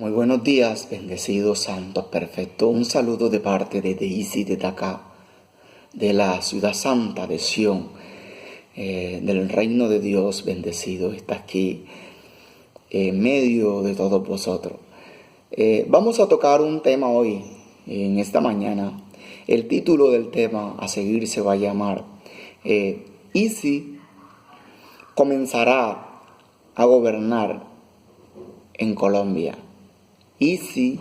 Muy buenos días, bendecidos, santos, perfectos. Un saludo de parte de Daisy de acá, de la ciudad santa de Sión, del reino de Dios bendecido. Está aquí en medio de todos vosotros. Vamos a tocar un tema hoy, en esta mañana. El título del tema a seguir se va a llamar Easy comenzará a gobernar en Colombia. Easy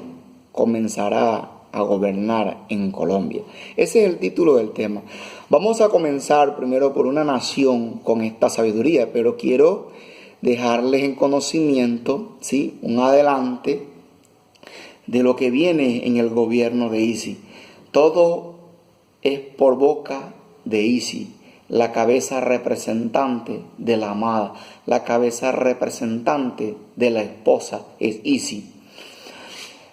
comenzará a gobernar en Colombia. Ese es el título del tema. Vamos a comenzar primero por una nación con esta sabiduría, pero quiero dejarles en conocimiento, ¿sí?, un adelante de lo que viene en el gobierno de Easy. Todo es por boca de Easy, la cabeza representante de la amada, la cabeza representante de la esposa es Easy.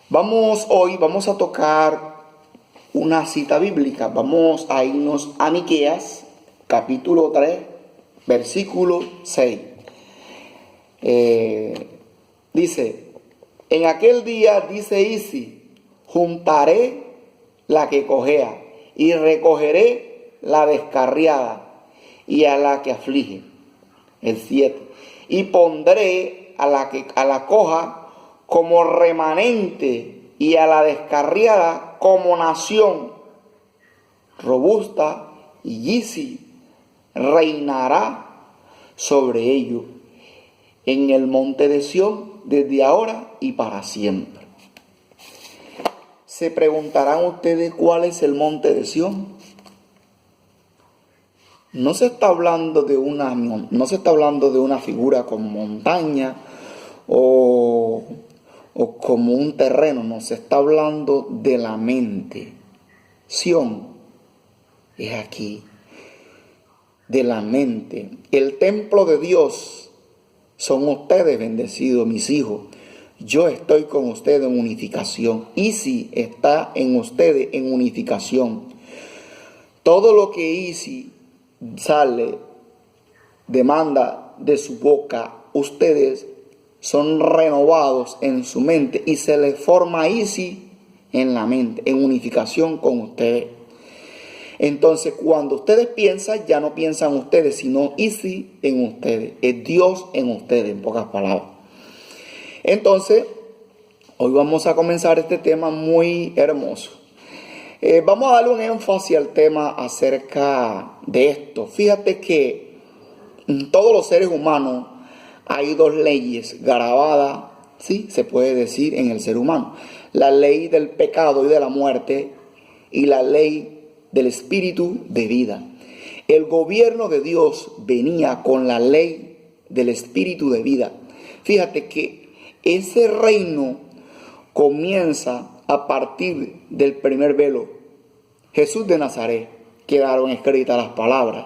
Hoy vamos a tocar una cita bíblica. Vamos a irnos a Miqueas, capítulo 3, versículo 6. Dice, en aquel día, dice Easy, juntaré la que cojea y recogeré la descarriada y a la que aflige. El 7. Y pondré a la coja como remanente y a la descarriada como nación robusta, y Easy reinará sobre ello en el monte de Sión desde ahora y para siempre. Se preguntarán ustedes cuál es el monte de Sión. No se está hablando de una figura como montaña o como un terreno, no, se está hablando de la mente. Sión es aquí, de la mente. El templo de Dios son ustedes, bendecidos, mis hijos. Yo estoy con ustedes en unificación. Easy está en ustedes en unificación. Todo lo que Easy sale, demanda de su boca, ustedes son renovados en su mente y se les forma Easy en la mente, en unificación con ustedes. Entonces, cuando ustedes piensan, ya no piensan ustedes, sino Easy en ustedes. Es Dios en ustedes, en pocas palabras. Entonces, hoy vamos a comenzar este tema muy hermoso. Vamos a darle un énfasis al tema acerca de esto. Fíjate que en todos los seres humanos hay dos leyes grabadas, ¿sí?, se puede decir, en el ser humano. La ley del pecado y de la muerte y la ley del espíritu de vida. El gobierno de Dios venía con la ley del espíritu de vida. Fíjate que ese reino comienza a partir del primer velo. Jesús de Nazaret, quedaron escritas las palabras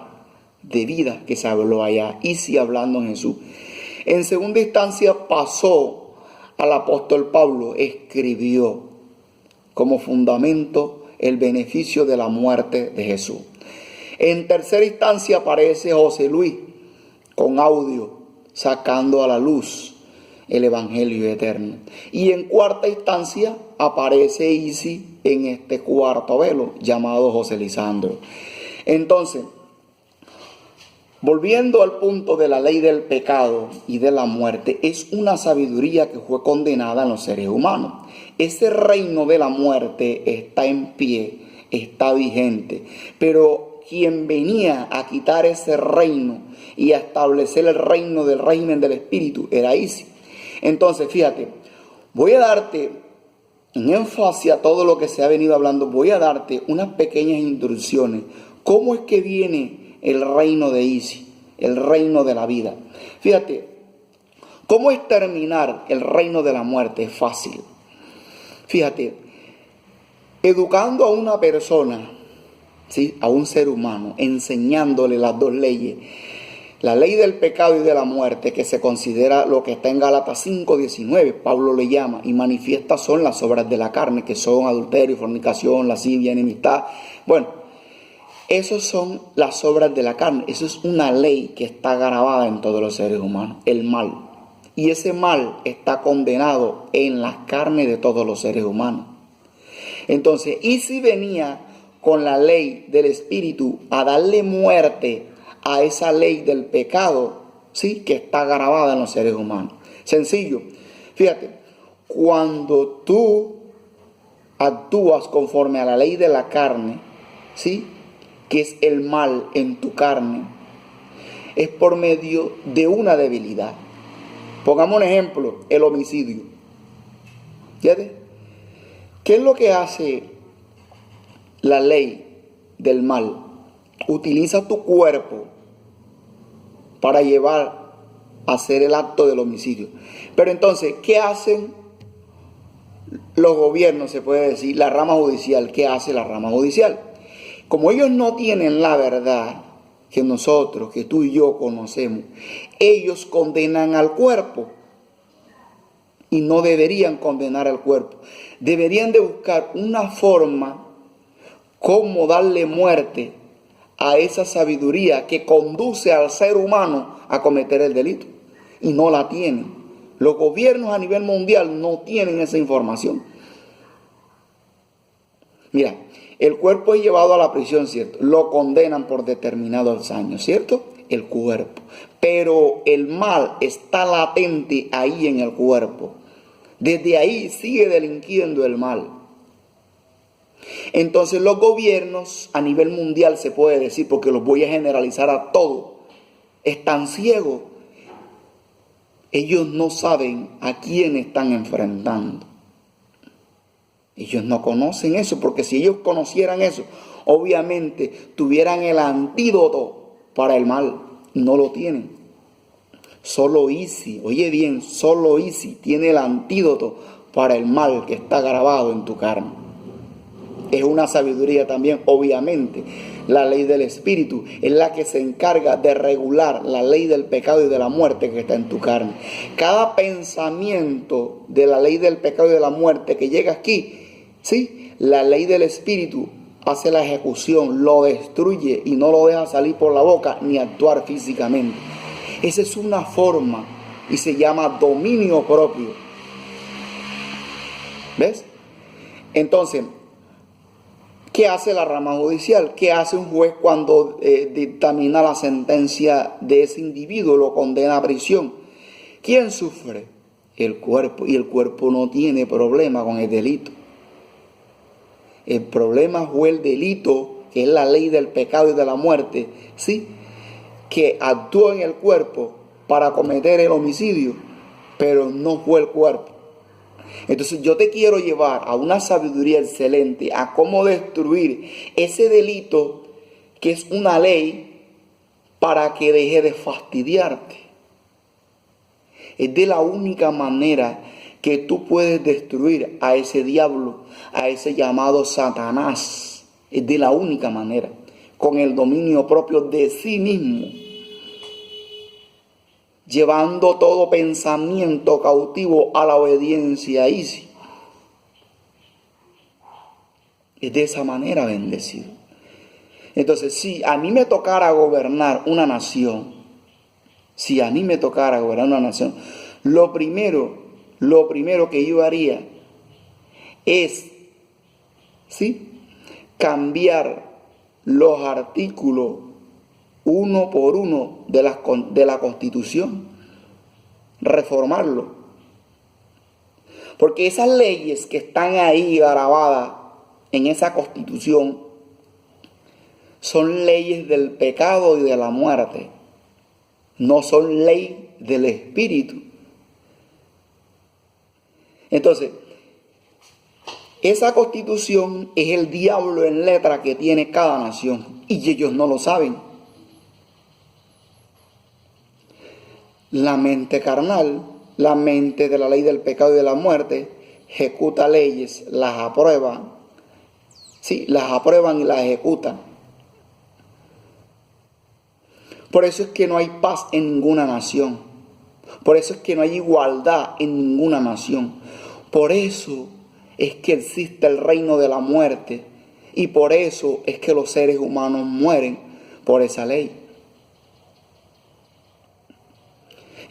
de vida que se habló allá, y sí, hablando en Jesús. En segunda instancia pasó al apóstol Pablo, escribió como fundamento el beneficio de la muerte de Jesús. En tercera instancia aparece José Luis con audio, sacando a la luz el evangelio eterno. Y en cuarta instancia aparece Easy en este cuarto velo, llamado José Lisandro. Entonces, volviendo al punto de la ley del pecado y de la muerte, es una sabiduría que fue condenada en los seres humanos. Ese reino de la muerte está en pie, está vigente, pero quien venía a quitar ese reino y a establecer el reino del régimen del espíritu era Easy. Entonces, fíjate, voy a darte en énfasis a todo lo que se ha venido hablando, voy a darte unas pequeñas instrucciones. ¿Cómo es que viene el reino de Easy, el reino de la vida? Fíjate, ¿cómo es terminar el reino de la muerte? Es fácil. Fíjate, educando a una persona, ¿sí?, a un ser humano, enseñándole las dos leyes, la ley del pecado y de la muerte, que se considera lo que está en Gálatas 5:19, Pablo le llama, y manifiestas son las obras de la carne, que son adulterio, fornicación, lascivia, enemistad. Bueno, esas son las obras de la carne. Eso es una ley que está grabada en todos los seres humanos, el mal. Y ese mal está condenado en la carne de todos los seres humanos. Entonces, ¿y si venía con la ley del Espíritu a darle muerte a esa ley del pecado, sí, que está grabada en los seres humanos? Sencillo. Fíjate, cuando tú actúas conforme a la ley de la carne, ¿sí?, que es el mal en tu carne, es por medio de una debilidad. Pongamos un ejemplo, el homicidio. ¿Fíjate? ¿Qué es lo que hace la ley del mal? Utiliza tu cuerpo para llevar a hacer el acto del homicidio. Pero entonces, ¿qué hacen los gobiernos, se puede decir, la rama judicial? ¿Qué hace la rama judicial? Como ellos no tienen la verdad que nosotros, que tú y yo conocemos, ellos condenan al cuerpo. Y no deberían condenar al cuerpo. Deberían de buscar una forma cómo darle muerte a esa sabiduría que conduce al ser humano a cometer el delito. Y no la tienen. Los gobiernos a nivel mundial no tienen esa información. Mira, el cuerpo es llevado a la prisión, ¿cierto? Lo condenan por determinados años, ¿cierto? El cuerpo. Pero el mal está latente ahí en el cuerpo. Desde ahí sigue delinquiendo el mal. Entonces los gobiernos a nivel mundial, se puede decir, porque los voy a generalizar a todos, están ciegos. Ellos no saben a quién están enfrentando. Ellos no conocen eso, porque si ellos conocieran eso, obviamente tuvieran el antídoto para el mal. No lo tienen. Solo Isi, oye bien, solo Isi tiene el antídoto para el mal que está grabado en tu carne. Es una sabiduría también, obviamente. La ley del Espíritu es la que se encarga de regular la ley del pecado y de la muerte que está en tu carne. Cada pensamiento de la ley del pecado y de la muerte que llega aquí, ¿sí?, la ley del Espíritu hace la ejecución, lo destruye y no lo deja salir por la boca ni actuar físicamente. Esa es una forma y se llama dominio propio. ¿Ves? Entonces, ¿qué hace la rama judicial? ¿Qué hace un juez cuando dictamina la sentencia de ese individuo, lo condena a prisión? ¿Quién sufre? El cuerpo. Y el cuerpo no tiene problema con el delito. El problema fue el delito, que es la ley del pecado y de la muerte, ¿sí?, que actuó en el cuerpo para cometer el homicidio, pero no fue el cuerpo. Entonces yo te quiero llevar a una sabiduría excelente, a cómo destruir ese delito que es una ley para que deje de fastidiarte. Es de la única manera que tú puedes destruir a ese diablo, a ese llamado Satanás. Es de la única manera, con el dominio propio de sí mismo, llevando todo pensamiento cautivo a la obediencia a Isi. Es de esa manera bendecido. Entonces, si a mí me tocara gobernar una nación, lo primero que yo haría es, ¿sí?, cambiar los artículos uno por uno de la Constitución, reformarlo. Porque esas leyes que están ahí grabadas en esa Constitución son leyes del pecado y de la muerte, no son ley del Espíritu. Entonces, esa Constitución es el diablo en letra que tiene cada nación, y ellos no lo saben. La mente carnal, la mente de la ley del pecado y de la muerte, ejecuta leyes, las aprueba, sí, las aprueban y las ejecutan. Por eso es que no hay paz en ninguna nación. Por eso es que no hay igualdad en ninguna nación. Por eso es que existe el reino de la muerte. Y por eso es que los seres humanos mueren por esa ley.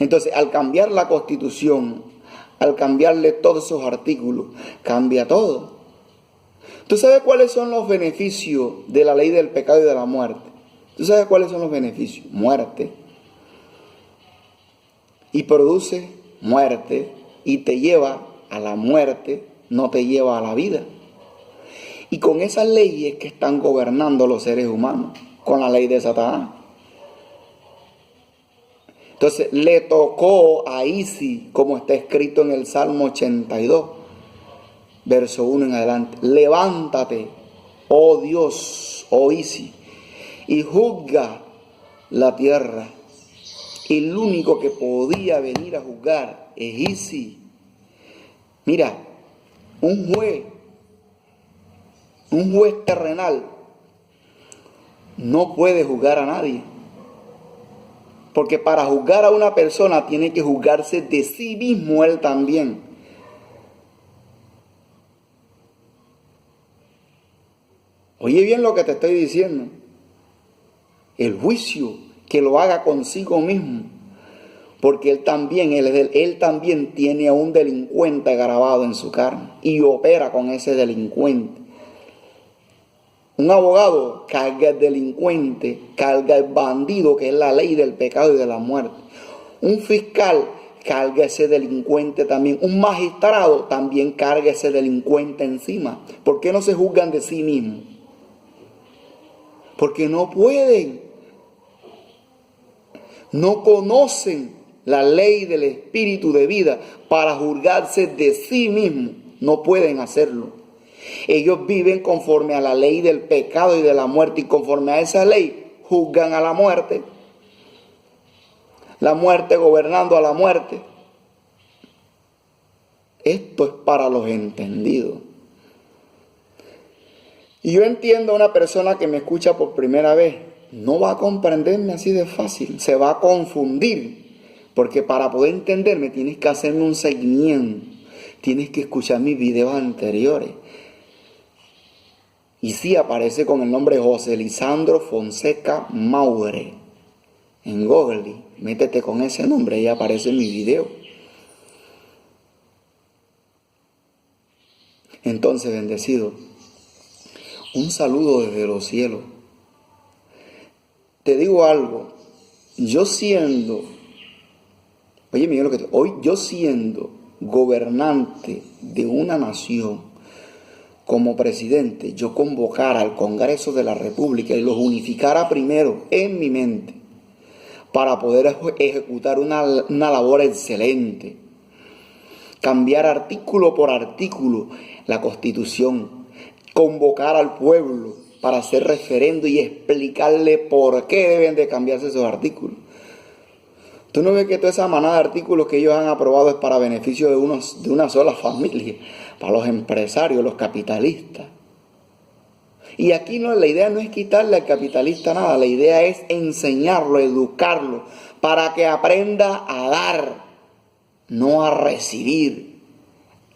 Entonces, al cambiar la Constitución, al cambiarle todos esos artículos, cambia todo. ¿Tú sabes cuáles son los beneficios de la ley del pecado y de la muerte? ¿Tú sabes cuáles son los beneficios? Muerte. Y produce muerte y te lleva a la muerte, no te lleva a la vida. Y con esas leyes que están gobernando los seres humanos, con la ley de Satanás. Entonces le tocó a Isi, como está escrito en el Salmo 82, verso 1 en adelante: levántate, oh Dios, oh Isi, y juzga la tierra. Y el único que podía venir a juzgar es Isi. Mira, un juez terrenal no puede juzgar a nadie. Porque para juzgar a una persona tiene que juzgarse de sí mismo él también. Oye bien lo que te estoy diciendo. El juicio que lo haga consigo mismo. Porque él también tiene a un delincuente grabado en su carne y opera con ese delincuente. Un abogado carga el delincuente, carga el bandido, que es la ley del pecado y de la muerte. Un fiscal carga ese delincuente también. Un magistrado también carga ese delincuente encima. ¿Por qué no se juzgan de sí mismos? Porque no pueden. No conocen la ley del espíritu de vida para juzgarse de sí mismos. No pueden hacerlo. Ellos viven conforme a la ley del pecado y de la muerte, y conforme a esa ley juzgan a la muerte gobernando a la muerte. Esto es para los entendidos. Y yo entiendo a una persona que me escucha por primera vez, no va a comprenderme así de fácil, se va a confundir, porque para poder entenderme tienes que hacerme un seguimiento, tienes que escuchar mis videos anteriores. Y sí aparece con el nombre José Lisandro Fonseca Maure. En Google, métete con ese nombre y aparece en mi video. Entonces, bendecido, un saludo desde los cielos. Te digo algo, yo siendo gobernante de una nación, como presidente, yo convocara al Congreso de la República y los unificara primero en mi mente para poder ejecutar una labor excelente. Cambiar artículo por artículo la Constitución, convocar al pueblo para hacer referendo y explicarle por qué deben de cambiarse esos artículos. ¿Tú no ves que toda esa manada de artículos que ellos han aprobado es para beneficio de una sola familia? Para los empresarios, los capitalistas. Y aquí la idea no es quitarle al capitalista nada, la idea es enseñarlo, educarlo, para que aprenda a dar, no a recibir.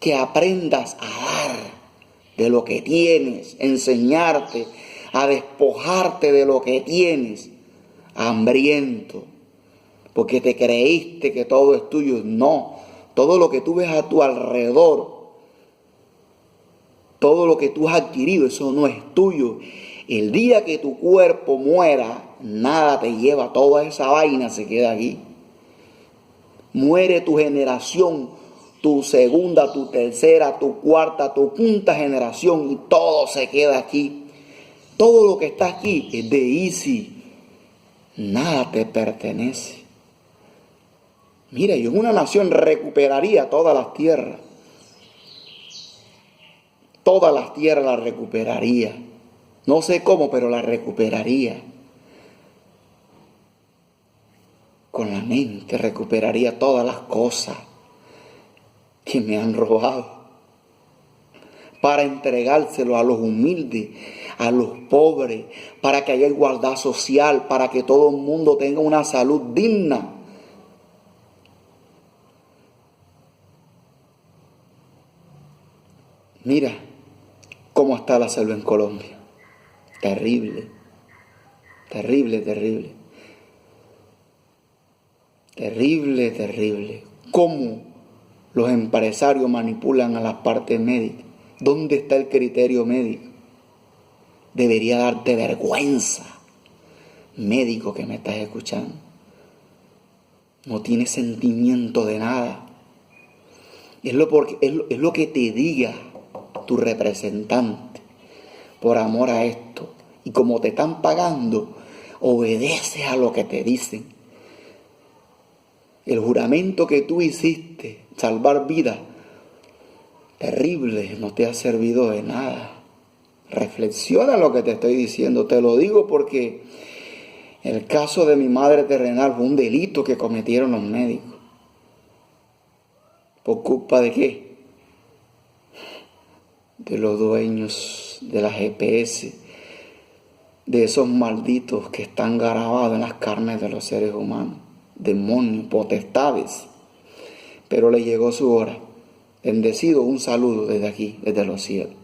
Que aprendas a dar de lo que tienes, enseñarte a despojarte de lo que tienes, hambriento, porque te creíste que todo es tuyo. No, todo lo que tú ves a tu alrededor, todo lo que tú has adquirido, eso no es tuyo. El día que tu cuerpo muera, nada te lleva, toda esa vaina se queda aquí. Muere tu generación, tu segunda, tu tercera, tu cuarta, tu quinta generación, y todo se queda aquí. Todo lo que está aquí es de Isi. Nada te pertenece. Mira, yo en una nación recuperaría todas las tierras. Todas las tierras las recuperaría. No sé cómo, pero las recuperaría. Con la mente recuperaría todas las cosas que me han robado, para entregárselo a los humildes, a los pobres, para que haya igualdad social, para que todo el mundo tenga una salud digna. Mira cómo está la salud en Colombia. Terrible, terrible, terrible. Terrible, terrible. ¿Cómo los empresarios manipulan a las partes médicas? ¿Dónde está el criterio médico? Debería darte vergüenza, médico que me estás escuchando. No tienes sentimiento de nada. Es lo que te diga tu representante por amor a esto. Y como te están pagando, obedeces a lo que te dicen. El juramento que tú hiciste, salvar vidas, terrible, no te ha servido de nada. Reflexiona lo que te estoy diciendo. Te lo digo porque el caso de mi madre terrenal fue un delito que cometieron los médicos. ¿Por culpa de qué? De los dueños de la GPS, de esos malditos que están grabados en las carnes de los seres humanos, demonios, potestades. Pero le llegó su hora. Bendecido, un saludo desde aquí, desde los cielos.